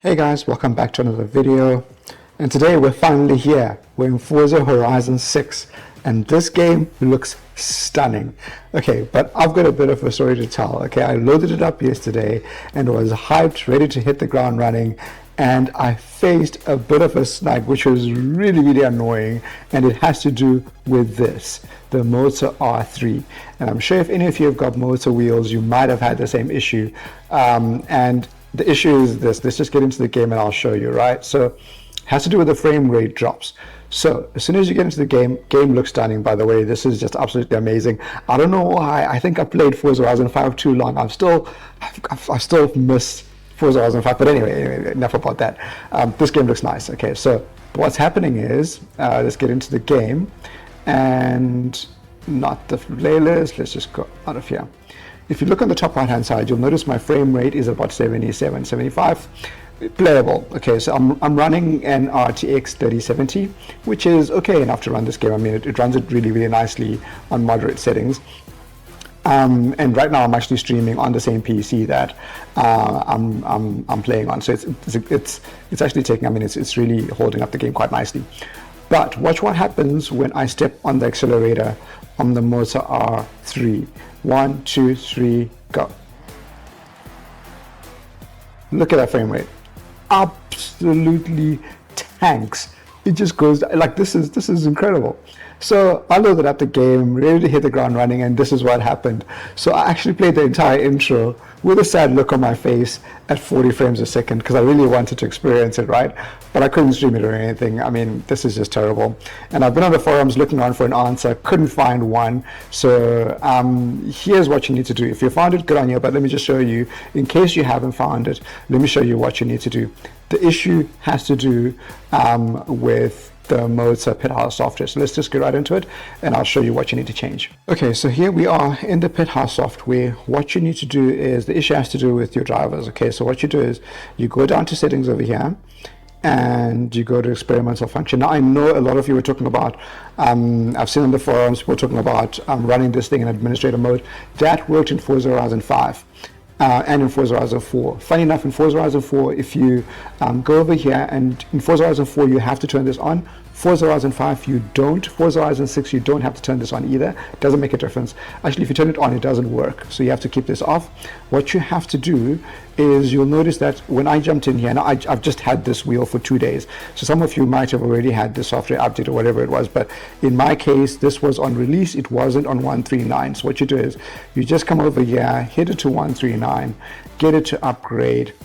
Hey guys, welcome back to another video, and today we're finally here. We're in Forza Horizon 6 and this game looks stunning. Okay, but I've got a bit of a story to tell. Okay, I loaded it up yesterday and was hyped, ready to hit the ground running, and I faced a bit of a snag which was really annoying, and it has to do with this, the Moza R3. And I'm sure if any of you have got Moza wheels, you might have had the same issue. And the issue is this. Let's just get into the game and I'll show you, right? So it has to do with the frame rate drops. So as soon as you get into the game looks stunning, by the way. This is just absolutely amazing. I don't know why. I think I played Forza Horizon 5 too long. I still miss Forza Horizon 5, but anyway, enough about that. This game looks nice. Okay, so what's happening is, let's get into the game, and not the playlist. Let's just go out of here. If you look on the top right hand side, you'll notice my frame rate is about 77, 75, playable. Okay, so I'm running an RTX 3070, which is okay enough to run this game. I mean, it runs it really nicely on moderate settings. And right now I'm actually streaming on the same PC that I'm playing on. So it's actually taking, I mean, it's really holding up the game quite nicely. But watch what happens when I step on the accelerator on the Moza R3. 1, 2, 3, go. Look at that frame rate. Absolutely tanks. It just goes like this is incredible. So I loaded up the game, ready to hit the ground running, and this is what happened. So I actually played the entire intro with a sad look on my face at 40 frames a second because I really wanted to experience it, right? But I couldn't stream it or anything. I mean, this is just terrible. And I've been on the forums looking around for an answer, couldn't find one. So here's what you need to do. If you found it, good on you, but let me just show you, in case you haven't found it, let me show you what you need to do. The issue has to do with the Moza pit house software. So let's just get right into it and I'll show you what you need to change. Okay, so here we are in the pit house software. What you need to do is, the issue has to do with your drivers. Okay, so what you do is you go down to settings over here and you go to experimental function. Now I know a lot of you were talking about, I've seen on the forums people talking about running this thing in administrator mode. That worked in Forza Horizon 5. And in Forza Horizon 4. Funny enough, in Forza Horizon 4, if you go over here, and in Forza Horizon 4 you have to turn this on. Forza Horizon 5 you don't. Forza Horizon 6 you don't have to turn this on either. It doesn't make a difference. Actually, if you turn it on, it doesn't work. So you have to keep this off. What you have to do is, you'll notice that when I jumped in here, now I've just had this wheel for 2 days. So some of you might have already had the software update or whatever it was, but in my case, this was on release. It wasn't on 139. So what you do is you just come over here, hit it to 139, get it to upgrade.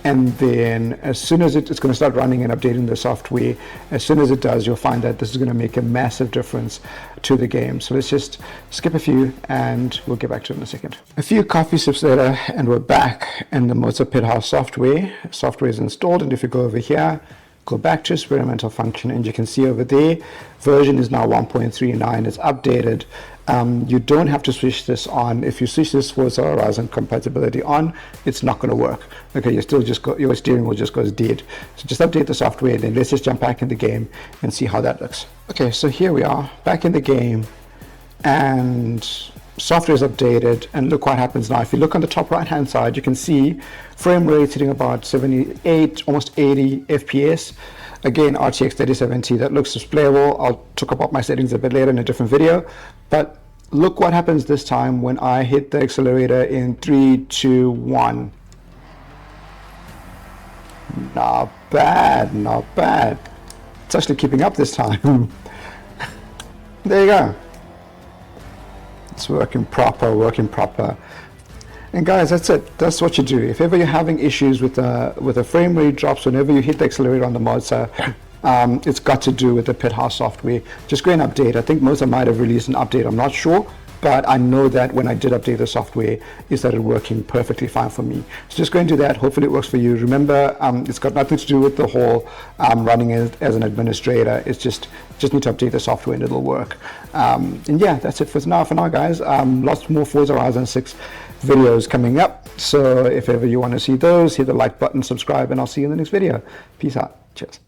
And then as soon as it's going to start running and updating the software, as soon as it does, you'll find that this is going to make a massive difference to the game. So let's just skip a few and we'll get back to it in a second. A few coffee sips later and we're back in the Moza pit house software. Software is installed, and if you go over here, go back to experimental function, and you can see over there, version is now 1.39. It's updated. You don't have to switch this on. If you switch this Forza Horizon Compatibility on, it's not going to work. Okay, your steering wheel just goes dead. So just update the software, then let's just jump back in the game and see how that looks. Okay, so here we are back in the game, and software is updated, and look what happens now. If you look on the top right hand side, you can see frame rate hitting about 78, almost 80 FPS. Again, RTX 3070, that looks just playable. I'll talk about my settings a bit later in a different video, but look what happens this time when I hit the accelerator in 3, 2, 1. Not bad, not bad. It's actually keeping up this time. There you go. It's working proper. And guys, that's it. That's what you do. If ever you're having issues with the frame rate drops whenever you hit the accelerator on the Moza, it's got to do with the pit house software. Just go and update. I think Moza might have released an update. I'm not sure, but I know that when I did update the software, it started working perfectly fine for me. So just go and do that. Hopefully it works for you. Remember, it's got nothing to do with the whole running it as an administrator. It's just need to update the software and it'll work. And yeah, that's it for now, guys. Lots more Forza Horizon 6 videos coming up. So if ever you want to see those, hit the like button, subscribe, and I'll see you in the next video. Peace out. Cheers.